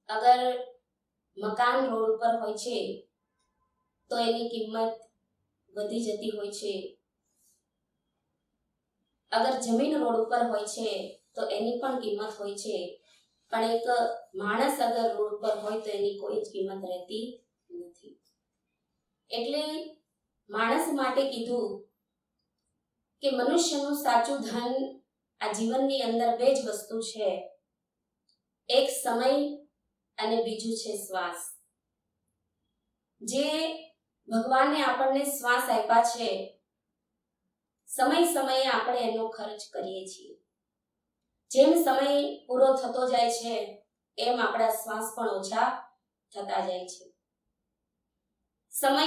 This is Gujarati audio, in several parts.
અગર મકાન રોડ ઉપર હોય છે તો એની કિંમત વધી જતી હોય છે, અગર જમીન રોડ ઉપર હોય છે તો એની પણ કિંમત હોય છે, પણ એક માણસ અગર રોડ ઉપર હોય તો એની કોઈ જ કિંમત રહેતી નથી. એટલે માણસ માટે કીધું કે મનુષ્યનું સાચું ધન આ જીવનની અંદર બે જ વસ્તુ છે, એક સમય અને બીજું છે શ્વાસ. જે ભગવાને આપણને શ્વાસ આપ્યા છે, સમય સમયે આપણે એનો ખર્ચ કરીએ છીએ. જેમ સમય પૂરો થતો જાય છે એમ આપણા શ્વાસ પણ ઓછા થતા જાય છે. સમય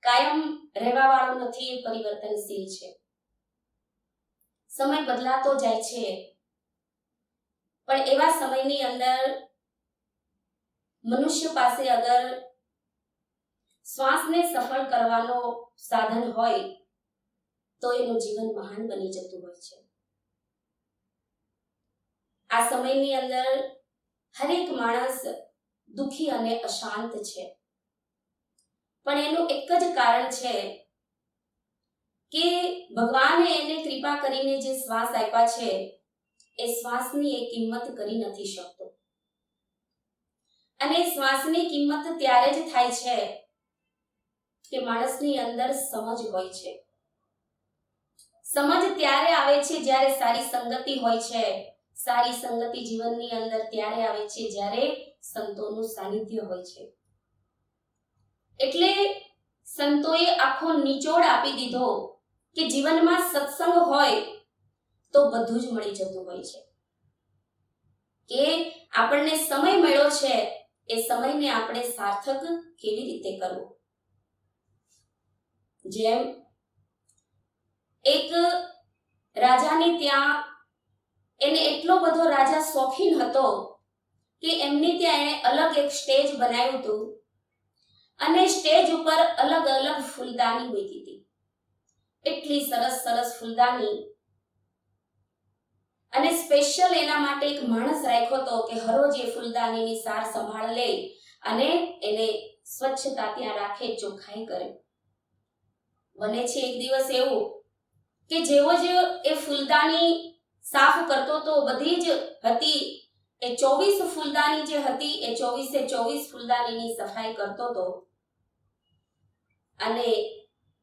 કાયમ રહેવા વાળો નથી, એ પરિવર્તનશીલ છે. સમય બદલાતો જાય છે, પણ એવા સમયની અંદર મનુષ્ય પાસે અગર શ્વાસને સફળ કરવાનો સાધન હોય તો એનું જીવન મહાન બની જતું હોય છે. આ સમયની અંદર હરેક માણસ દુખી અને અશાંત છે, પણ એનું એક જ કારણ છે કે ભગવાને એને કૃપા કરીને જે શ્વાસ આપ્યા છે એ શ્વાસની એ કિંમત કરી નથી શકતો. અને શ્વાસની કિંમત ત્યારે જ થાય છે કે માણસની અંદર સમજ હોય છે. સમજ ત્યારે આવે છે જ્યારે સારી સંગતિ હોય છે. સારી સંગતિ જીવનની અંદર ત્યારે આવે છે જ્યારે સંતોનું સાનિધ્ય હોય છે. એટલે સંતોએ આખો નિચોડ આપી દીધો કે જીવનમાં સત્સંગ હોય તો બધું જ મળી જતું હોય છે. કે આપણને સમય મળ્યો છે એ સમયને આપણે સાર્થક કેવી રીતે કરવો. જેમ એક રાજાની ત્યાં એને એટલો બધો રાજા શોખીન હતો કે એમની ત્યાં એને અલગ એક સ્ટેજ બનાવ્યું હતું અને સ્ટેજ ઉપર અલગ અલગ ફૂલદાની મૂકી હતી. એટલી સરસ સરસ ફૂલદાની, અને સ્પેશિયલ એના માટે એક માણસ રાખ્યો હતો કે હરોજ એ ફૂલદાનીની સાર સંભાળ લે અને એને સ્વચ્છતા ત્યાં રાખે, ચોખ્ખાઈ કરે. બને છે એક દિવસ એવું કે જેવો જ એ ફૂલદાની સાફ કરતો તો બધી જ હતી એ 24 ફૂલદાની જે હતી એ 24 ફૂલદાનીની સફાઈ કરતો તો અને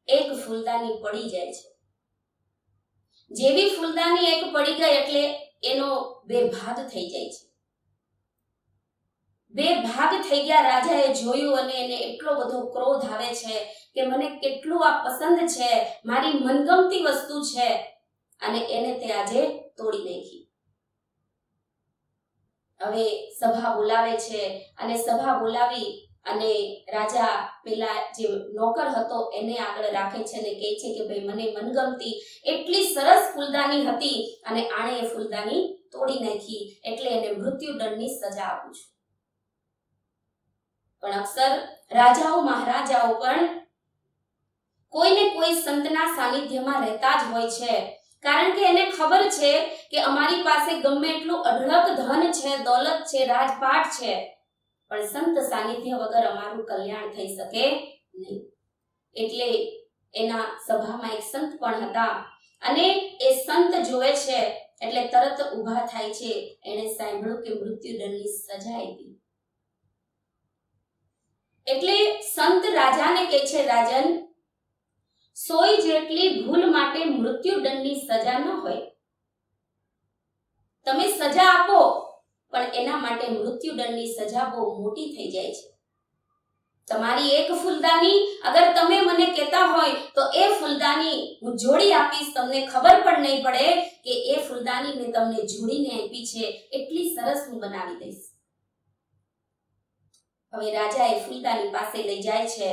એક ફૂલદાની પડી જાય છે. જેવી ફૂલદાની એક પડી ગઈ એટલે એનો બે ભાગ થઈ જાય છે. બે ભાગ થઈ ગયા. રાજાએ જોયું અને એને એટલો બધો ક્રોધ આવે છે કે મને કેટલું આ પસંદ છે, મારી મનગમતી વસ્તુ છે, અને એને તે આજે તોડી નાખી. હવે સભા બોલાવે છે અને સભા બોલાવી અને રાજા પેલા જે નોકર હતો એને આગળ રાખે છે અને કહે છે કે ભાઈ મને મનગમતી એટલી સરસ ફૂલદાની હતી અને આણે એ ફૂલદાની તોડી નાખી, એટલે એને મૃત્યુદંડની સજા આપું છું. પણ અક્સર રાજાઓ મહારાજાઓ પણ કોઈને કોઈ સંતના સાનિધ્યમાં રહેતા જ હોય છે, કારણ કે એને ખબર છે કે અમારી પાસે ગમે એટલું અઢળક ધન છે, દોલત છે, રાજપાટ છે, પણ સંત સાનિધ્ય વગર અમારું કલ્યાણ થઈ શકે નહીં. એટલે એના સભામાં એક સંત પણ હતા અને એ સંત જોવે છે એટલે તરત ઊભા થાય છે. એને સાંભળ્યું કે મૃત્યુદંડની સજા આપી. એટલે સંત રાજાને કહે છે, રાજન, 100 જેટલી ભૂલ માટે મૃત્યુદંડની સજા ન હોય. તમે સજા આપો પણ એના માટે મૃત્યુદંડની સજા બહુ મોટી થઈ જાય છે. તમારી એક ફૂલદાની અગર તમે મને કહેતા હોય તો એ ફૂલદાની હું જોડી આપીશ, તમને ખબર પણ નહીં પડે કે એ ફૂલદાની મેં તમને જોડીને આપી છે, એટલી સરસ હું બનાવી દઈશ. હવે રાજા એ ફૂલદાની પાસે લઈ જાય છે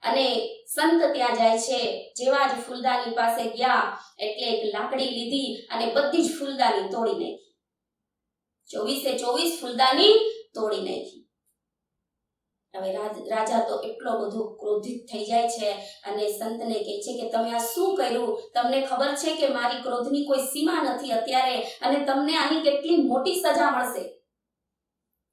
અને સંત ત્યાં જાય છે. જેવા જ ફૂલદાની પાસે ગયા એટલે એક લાકડી લીધી અને બધી જ ફૂલદાની તોડી નાખી. 24 ફૂલદાની તોડી નાખી. હવે રાજા તો એટલો બધો ક્રોધિત થઈ જાય છે અને સંતને કહે છે કે તમે આ શું કર્યું? તમને ખબર છે કે મારી ક્રોધની કોઈ સીમા નથી અત્યારે, અને તમને આની કેટલી મોટી સજા મળશે.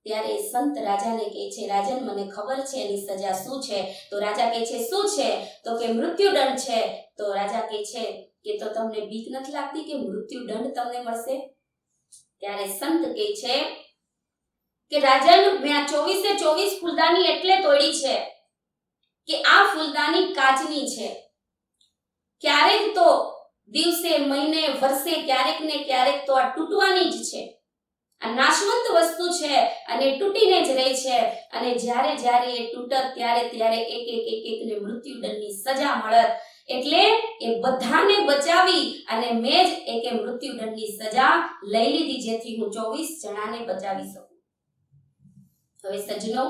ત્યારે સંત રાજાને કહે છે, રાજન મને ખબર છે એની સજા શું છે. તો રાજા કહે છે, શું છે? તો કે મૃત્યુદંડ છે. તો રાજા કહે છે કે તો તમને બીક નથી લાગતી કે મૃત્યુદંડ તમને મળશે? ત્યારે સંત કહે છે કે રાજન, મેં આ 24 ફૂલદાની એટલે તોડી છે કે આ ફૂલદાની કાચની છે. ક્યારેક તો દિવસે, મહિને, વર્ષે, ક્યારેક ને ક્યારેક તો આ તૂટવાની જ છે. આ નાશવંત વસ્તુ છે અને તૂટીને જ રહે છે. અને જ્યારે જ્યારે એ તૂટત ત્યારે એક ને મૃત્યુદંડની સજા મળત. એટલે એ બધાને બચાવી અને મેં જ એકે મૃત્યુદંડની સજા લઈ લીધી, જેથી હું 24 જણાને બચાવી શકું. હવે સજ્જનો,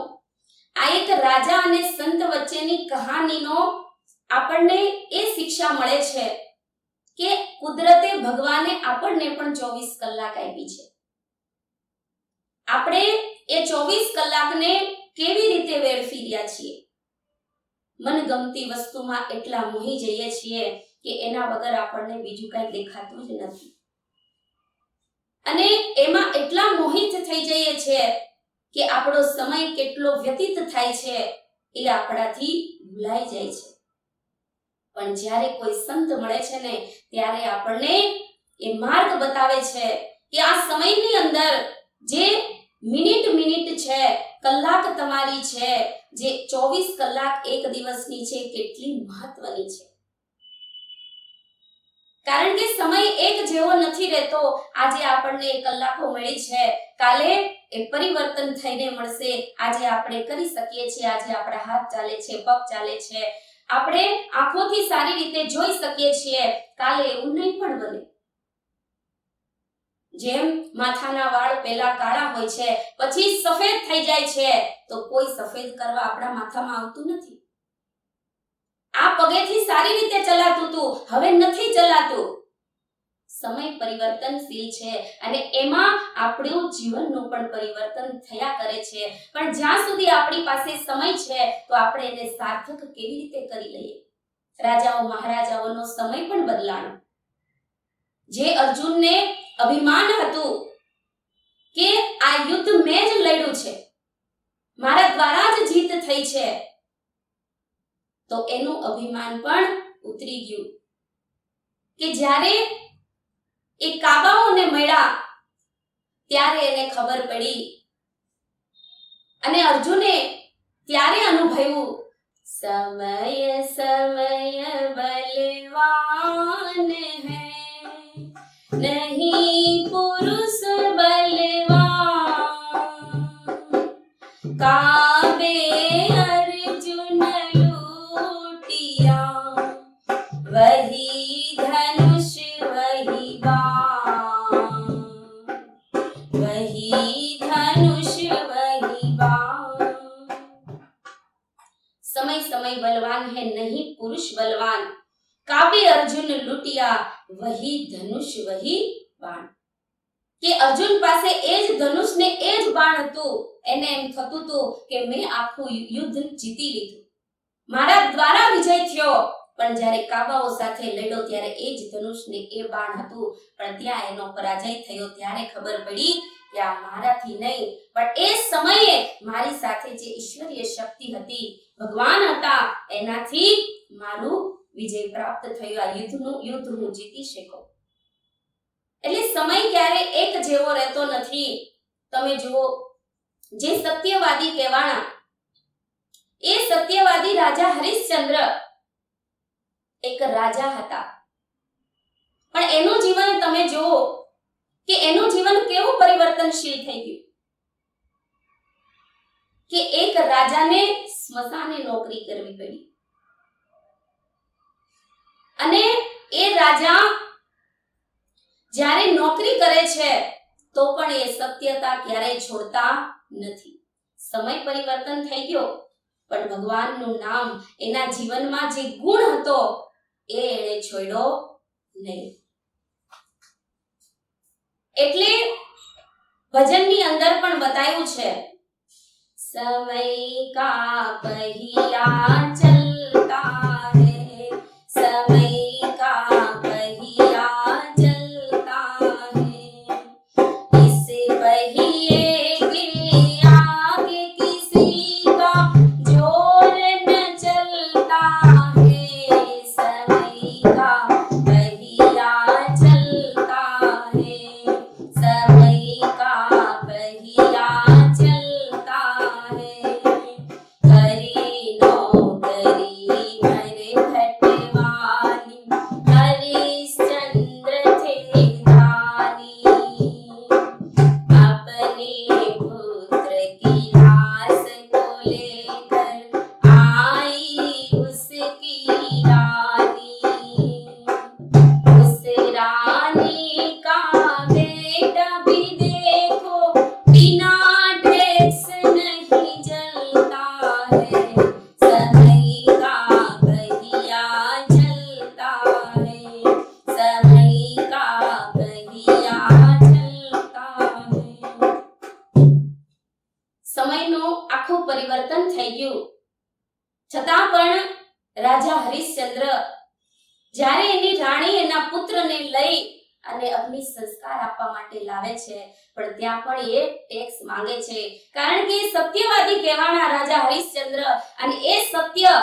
આ એક રાજા અને સંત વચ્ચેની કહાનીનો આપણને એ શિક્ષા મળે છે કે કુદરતે, ભગવાને આપણને પણ 24 કલાક આપી છે. આપણે એ 24 કલાકને કેવી રીતે વેડફી રહ્યા છીએ? મનગમતી વસ્તુમાં એટલા મોહી જઈએ છીએ કે એના વગર આપણને બીજું કંઈ દેખાતું જ નથી. અને એમાં એટલા મોહિત થઈ જઈએ છીએ કે આપણો સમય કેટલો વ્યતીત થાય છે એ આપણાથી ભૂલાઈ જાય છે. પણ જ્યારે કોઈ સંત મળે છે ને, ત્યારે આપણને એ માર્ગ બતાવે છે કે આ સમયની અંદર જે મિનિટ છે, કલાક તમારી છે, જે 24 કલાક એક દિવસની છે, કેટલી મહત્વની છે. કારણ કે સમય એક જેવો નથી રહેતો. આજે આપણને કલાકો મળી છે, કાલે એ પરિવર્તન થઈને મળશે. આજે આપણે કરી શકીએ છીએ, આજે આપણા હાથ ચાલે છે, પગ ચાલે છે, આપણે આંખોથી સારી રીતે જોઈ શકીએ છીએ, કાલે એવું નહીં પણ બને. જેમ માથાના વાળ પહેલા કાળા હોય છે, પછી સફેદ થઈ જાય છે, તો કોઈ સફેદ કરવા આપણા માથામાં આવતું નથી. આ પગેથી સારી રીતે ચલાતું હતું, હવે નથી ચલાતું. સમય પરિવર્તનશીલ છે અને એમાં આપણું જીવનનું પણ પરિવર્તન થયા કરે છે. પણ જ્યાં સુધી આપણી પાસે સમય છે તો આપણે એને સાર્થક કેવી રીતે કરી લઈએ? રાજાઓ મહારાજાઓનો સમય પણ બદલાણો. જે અર્જુનને અભિમાન હતું કે આ યુદ્ધ મેં જ લડ્યું છે, મારા દ્વારા જ જીત થઈ છે, તો એનું અભિમાન પણ ઉતરી ગયું. કે જ્યારે એ કાબાઓને મળ્યા ત્યારે એને ખબર પડી અને અર્જુને ત્યારે અનુભવ્યું, સમય સમય બલવાન હૈ નહીં પુરુષ બલવાન. કાબે અર્જુન લૂટિયા વહી ધનુષ વહી બાણ, વહી ધનુષ વહી બાણ. समय समय बलवान है नहीं पुरुष बलवान. काबे अर्जुन लुटिया वही धनुष वही बाण. કે અર્જુન પાસે એ જ ધનુષ ને એ જ બાણ હતું. એને એમ થતું હતું કે મેં આખું યુદ્ધ જીતી લીધું, મારા દ્વારા વિજય થયો. પણ જ્યારે કાબાઓ સાથે લડ્યો ત્યારે એ જ ધનુષ ને એ બાણ હતું, પણ ત્યાં એનો પરાજય થયો. ત્યારે ખબર પડી કે આ મારાથી નહીં, પણ એ સમયે મારી સાથે જે ઈશ્વરીય શક્તિ હતી, ભગવાન હતા, એનાથી મારું વિજય પ્રાપ્ત થયો. આ યુદ્ધ હું જીતી શક્યો. એટલે સમય ક્યારે એક જેવો રહેતો નથી. તમે જુઓ, જે સત્યવાદી કહેવાના, એ સત્યવાદી રાજા હરિશ્ચંદ્ર એક રાજા હતા. પણ એનું જીવન તમે જુઓ કે એનું જીવન કેવું પરિવર્તનશીલ થઈ ગયું. કે એક રાજાને સ્મશાને નોકરી કરવી પડી અને એ રાજા જ્યારે નોકરી કરે છે તો પણ એ સત્યતા ક્યારેય છોડતા નથી. સમય પરિવર્તન થઈ ગયો, પણ ભગવાનનું નામ, એના જીવનમાં જે ગુણ હતો એ એણે છોડ્યો નહીં. એટલે ભજનની અંદર પણ બતાવ્યું છે, સમય કા पहिया ચલતા હૈ, સમય કા पहिया ચલતા હૈ, ઇસ पहिए के अपने पुत्र की लाश को लेकर आई उसकी रानी। उस रानी का बेटा भी देखो बिना ड्रेस नहीं जलता है, समय का पहिया चलता है, समय का पहिया चलता है। સમયનું આખું પરિવર્તન થઈ ગયું છતાં પણ રાજા હરિશ્ચંદ્ર જ્યારે એની રાણી એના પુત્રને લઈ અને અગ્નિ સંસ્કાર આપવા માટે લાવે છે, પણ ત્યાં પણ એ ટેક્સ માંગે છે, કારણ કે એ સત્યવાદી કહેવાના રાજા હરિશ્ચંદ્ર, અને એ સત્ય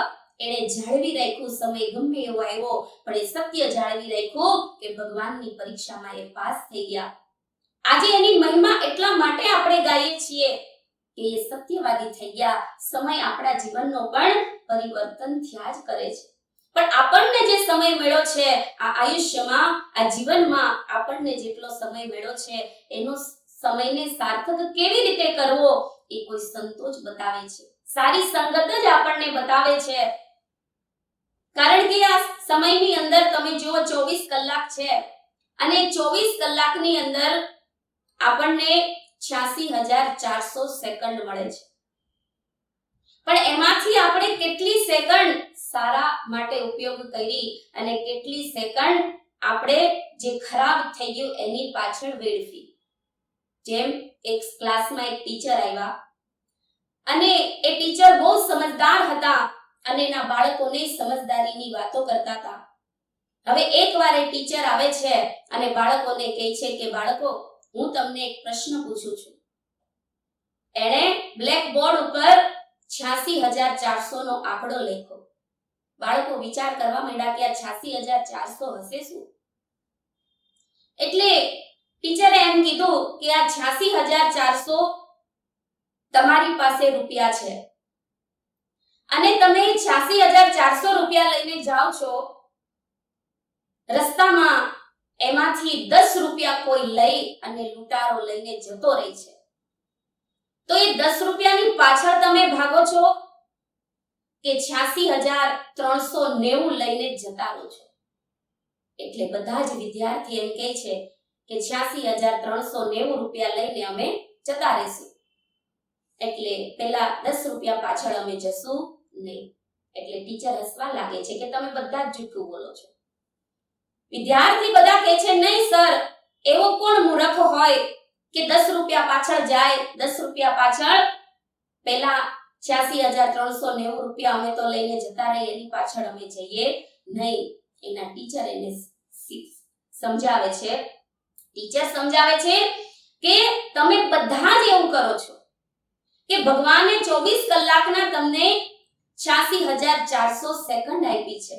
એણે જાળવી રાખ્યું. સમય ગમે એવો આવ્યો પણ એ સત્ય જાળવી રાખ્યું કે ભગવાનની પરીક્ષામાં એ પાસ થઈ ગયા. આજે એની મહિમા એટલા માટે આપણે ગાઈએ છીએ કે એ સત્યવાદી થઈ ગયા. સમય આપણા જીવનનો પણ પરિવર્તન થયા જ કરે છે, પણ આપણને જે સમય મળ્યો છે આ આયુષ્યમાં, આ જીવનમાં આપણને જેટલો સમય મળ્યો છે એનો સમયને સાર્થક કેવી રીતે કરવો એ કોઈ સંતો જ બતાવે છે, સારી સંગત જ આપણને બતાવે છે. કારણ કે આ સમયની અંદર તમે જુઓ 24 કલાક છે અને 24 કલાકની અંદર આપણને 86,400 સેકન્ડ મળે છે, પણ એમાંથી આપણે કેટલી સેકન્ડ સારા માટે ઉપયોગ કરી અને કેટલી સેકન્ડ આપણે જે ખરાબ થઈ ગયું એની પાછળ વેડફી. જેમ એક ક્લાસમાં એક ટીચર આવ્યા અને એ ટીચર બહુ સમજદાર હતા અને એના બાળકોને સમજદારીની વાતો કરતા હતા. હવે એકવાર એ ટીચર આવે છે અને બાળકોને કહે છે કે બાળકો, હું તમને એક પ્રશ્ન પૂછું છું. એણે બ્લેક બોર્ડ ઉપર 86,400 નો આંકડો લખ્યો. બાળકો વિચાર કરવા માંડ્યા કે આ 86,400 હશે શું? એટલે ટીચરે એમ કીધું કે આ 86,400 તમારી પાસે રૂપિયા છે અને તમે 86,400 રૂપિયા લઈને જાઓ છો, રસ્તામાં એમાંથી 10 રૂપિયા કોઈ લઈ અને લૂંટારો લઈને જતો રહે છે, તો એ 10 રૂપિયાની પાછળ તમે ભાગો છો કે 86,390 લઈને જતા રહો છો? એટલે બધા જ વિદ્યાર્થી એમ કહે છે કે 86,390 રૂપિયા લઈને અમે જતા રહેશું, એટલે પેલા 10 રૂપિયા પાછળ અમે જશું નહીં. એટલે ટીચર હસવા લાગે છે કે તમે બધા જ જૂઠું બોલો છો. વિદ્યાર્થી બધા કહે છે નહીં સર, એવો કોણ મૂર્ખ હોય કે 10 રૂપિયા પાછળ જાય, 10 રૂપિયા પાછળ પેલા 86,390 રૂપિયા અમે તો લઈને જતા રહીએ, એની પાછળ અમે જઈએ નહીં. એના ટીચર એને સમજાવે છે. ટીચર સમજાવે છે કે તમે બધા જ એવું કરો છો કે ભગવાને 24 કલાકના તમને 86,400 સેકન્ડ આપી છે,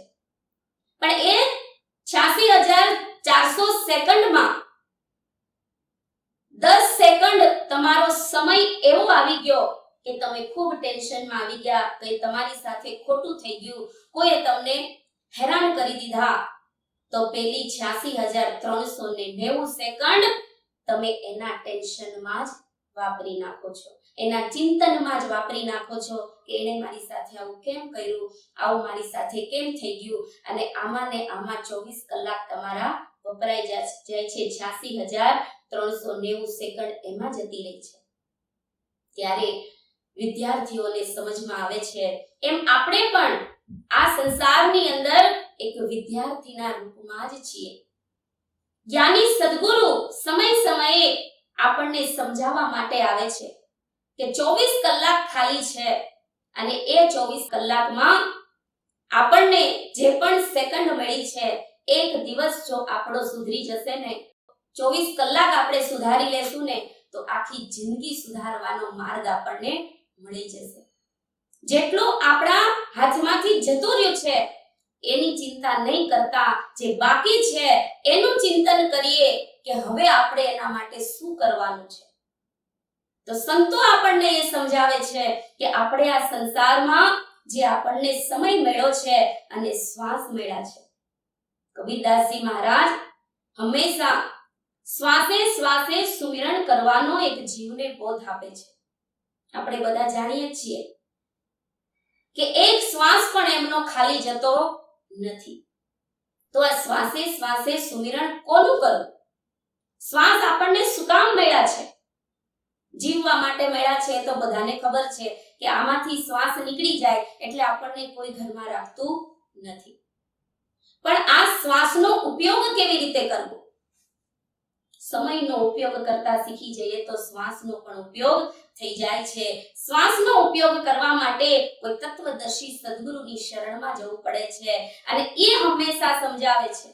પણ એ 86,400 સેકન્ડમાં 10 સેકન્ડ તમારો સમય એવો આવી ગયો કે તમે ખૂબ ટેન્શનમાં આવી ગયા, કે તમારી સાથે ખોટું થઈ ગયું, કોઈએ તમને હેરાન કરી દીધા, તો પેલી 86,390 સેકન્ડ તમે એના ટેન્શનમાં જ વાપરી નાખો છો, એના ચિંતનમાં જ વાપરી નાખો છો કે એને મારી સાથે આવું કેમ કર્યું, આવું મારી સાથે કેમ થઈ ગયું, અને આમાં ને આમાં 24 કલાક તમારા વપરાઈ જાય છે. 86,390 સેકન્ડ એમાં જતી રહી છે. ત્યારે વિદ્યાર્થીઓને સમજમાં આવે છે એમ આપણે પણ આ સંસારની અંદર એક વિદ્યાર્થીના રૂપમાં જ છીએ. જ્ઞાની સદ્ગુરુ સમય સમયે આપણને સમજાવવા માટે આવે છે કે 24 કલાક ખાલી છે અને એ 24 કલાકમાં આપણને જે પણ સેકન્ડ મળી છે, એક દિવસ જો આપણો સુધરી જશે ને, 24 કલાક આપણે સુધારી લેશું ને, તો આખી જિંદગી સુધારવાનો માર્ગ આપણને મળી જશે. જેટલું આપણા હાથમાંથી જતું રહ્યું છે એની ચિંતા નહીં કરતા, જે બાકી છે એનું ચિંતન કરીએ કે હવે આપણે એના માટે શું કરવાનું છે. તો સંતો આપણને એ સમજાવે છે કે આપણે આ સંસારમાં જે આપણને સમય મળ્યો છે અને શ્વાસ મળ્યા છે, કબીરદાસજી મહારાજ હંમેશા શ્વાસે શ્વાસે સુમિરન કરવાનો એક જીવને બોધ આપે છે. આપણે બધા જાણીએ છીએ કે એક શ્વાસ પણ એમનો ખાલી જતો નથી. તો આ શ્વાસે શ્વાસે સુમિરન કોનું કરવું? શ્વાસ આપણને શું કામ મળ્યા છે? જીવવા માટે મળ્યા છે તો બધાને ખબર છે કે આમાંથી શ્વાસ નીકળી જાય એટલે આપણને કોઈ ઘરમાં રાખતું નથી. પણ આ શ્વાસનો ઉપયોગ કેવી રીતે કરવો? સમયનો ઉપયોગ કરતા શીખી જઈએ તો શ્વાસનો પણ ઉપયોગ થઈ જાય છે. શ્વાસનો ઉપયોગ કરવા માટે કોઈ તત્વદર્શી સદ્ગુરુની શરણમાં જવું પડે છે અને એ હંમેશા સમજાવે છે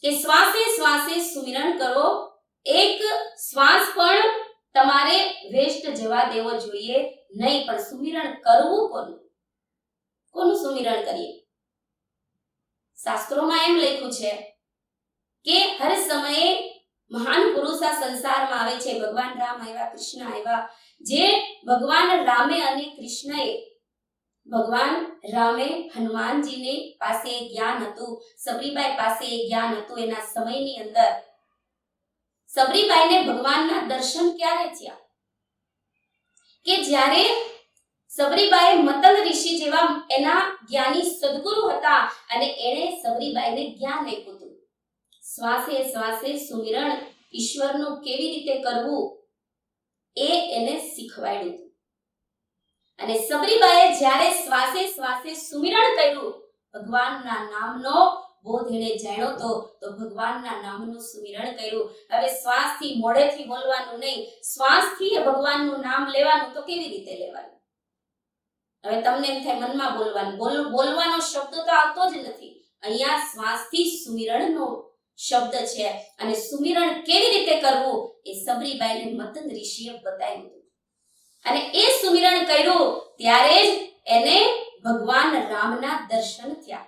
કે શ્વાસે શ્વાસે સુમિરન કરો. એક શ્વાસ પણ તમારે વેસ્ટ જવા દેવો જોઈએ નહીં. પણ સુમિરન કરવું કોનું સુમિરન કરીએ? શાસ્ત્રોમાં એમ લખ્યું છે કે હર સમયે મહાન પુરુષ આ સંસારમાં આવે છે. ભગવાન રામ આવ્યા, કૃષ્ણ આવ્યા. જે ભગવાન રામે અને કૃષ્ણએ, ભગવાન રામે હનુમાનજીને પાસે જ્ઞાન હતું, સબરીબાઈ પાસે જ્ઞાન હતું. એના સમયની અંદર સબરીબાઈને ભગવાનના દર્શન ક્યારે થયા? કે જ્યારે સબરીબાઈ મતંગ ઋષિ જેવા એના જ્ઞાની સદગુરુ હતા અને એણે સબરીબાઈને જ્ઞાન આપ્યું હતું. શ્વાસે શ્વાસે સુમિરન ઈશ્વરનું કેવી રીતે કરવું એ એને શીખવાડ્યું હતું. અને સબરીબાઈએ જ્યારે શ્વાસે શ્વાસે સુમિરન કર્યું, ભગવાનના નામનો બોધ એણે જાણ્યો તો ભગવાનના નામનું સુમિરન કર્યું. હવે શ્વાસથી મોઢેથી બોલવાનું નહીં, શ્વાસથી ભગવાનનું નામ લેવાનું. તો કેવી રીતે લેવાનું? હવે તમને એમ થાય મનમાં બોલવાનું, બોલવાનો શબ્દ તો આવતો જ નથી. અહીંયા શ્વાસથી સુમિરણનો શબ્દ છે અને સુમિરન કેવી રીતે કરવું એ સબરીબાઈને મતંગ ઋષિએ બતાવ્યું હતું. અને એ સુમિરન કર્યું ત્યારે જ એને ભગવાન રામના દર્શન થયા.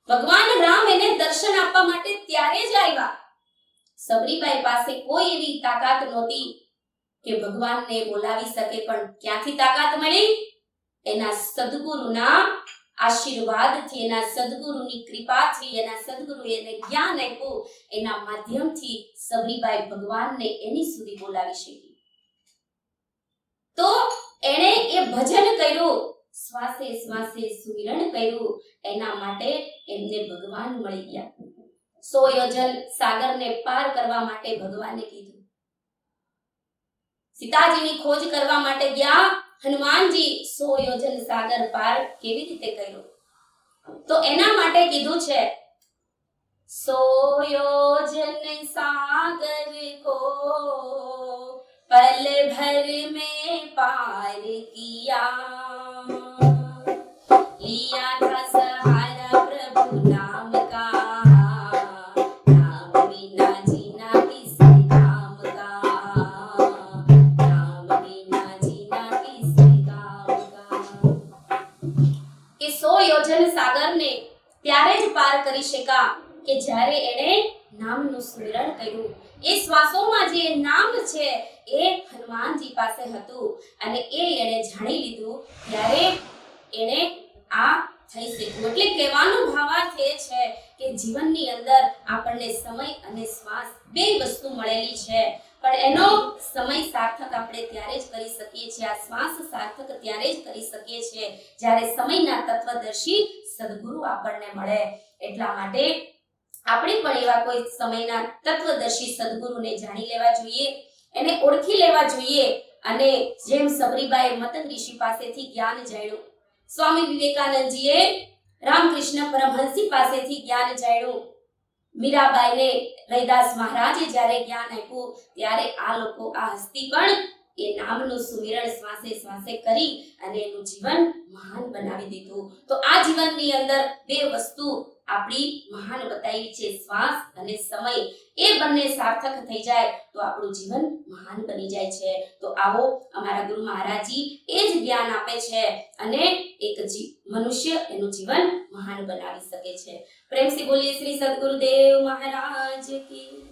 ભગવાન રામ એને દર્શન આપવા માટે ત્યારે જ આવ્યા. સબરીબાઈ પાસે કોઈ એવી તાકાત નહોતી કે ભગવાનને બોલાવી શકે. પણ ક્યાંથી તાકાત મળી? એના સદગુરુના આશીર્વાદથી, એના સદગુરુની કૃપાથી, એના સદગુરુએ એને જ્ઞાન આપ્યું. એના માધ્યમથી સબરીબાઈ ભગવાનને એની સુધી બોલાવી શકી. તો એણે એ ભજન કર્યું, શ્વાસે શ્વાસે સુમિરન કર્યું. એના માટે એમને ભગવાન મળી ગયા. 100 યોજન સાગરને પાર કરવા માટે ભગવાને કીધું. સીતાજીની ખોજ કરવા માટે ગયા હનુમાનજી. 100 યોજન સાગર પાર કેવી રીતે કર્યો? તો એના માટે કીધું છે 100 યોજન સાગર કો पल भर में पार किया, लिया था सहारा प्रभु नाम का, नाम बिना जीना किसी काम का, नाम बिना जीना किसी काम का. કે 100 યોજન સાગરને ત્યારે જ પાર કરી શકા કે જ્યારે એણે નામનું સ્મરણ કર્યું. એ શ્વાસોમાં જે નામ છે એ હનુમાનજી પાસે હતું અને એ એણે જાણી લીધું ત્યારે એણે આ થઈ શક્યું. એટલે કહેવાનો ભાવાર્થ એ છે કે જીવનની અંદર આપણને સમય અને શ્વાસ બે વસ્તુ મળેલી છે. પણ એનો સમય સાર્થક આપણે ત્યારે જ કરી શકીએ છીએ, આ શ્વાસ સાર્થક ત્યારે જ કરી શકીએ છીએ જ્યારે સમયના તત્વદર્શી સદગુરુ આપણને મળે. એટલા માટે આપણે પણ એવા કોઈ સમયના તત્વદર્શી સદગુરુને જાણી લેવા જોઈએ, એને ઓળખી લેવા જોઈએ. અને જેમ સબરીબાઈએ મતંગ ઋષિ પાસેથી જ્ઞાન જાણ્યું, સ્વામી વિવેકાનંદજીએ રામકૃષ્ણ પરમહંસજી પાસેથી જ્ઞાન જાણ્યું, મીરાબાઈને રૈદાસ મહારાજે જ્યારે જ્ઞાન આપ્યું ત્યારે આ લોકો, આ હસ્તી પણ એ નામનું સુમિરણ શ્વાસે શ્વાસે કરી અને એનું જીવન મહાન બનાવી દીધું. તો આ જીવનની અંદર બે વસ્તુ આપણી મહાન બતાવી છે, શ્વાસ અને સમય. એ બંને સાર્થક થઈ જાય તો આપણું જીવન મહાન બની જાય છે. તો આવો અમારા ગુરુ મહારાજજી એ જ જ્ઞાન આપે છે અને એક મનુષ્ય એનું જીવન મહાન બનાવી શકે છે. પ્રેમથી બોલીએ શ્રી સદગુરુદેવ મહારાજ કી.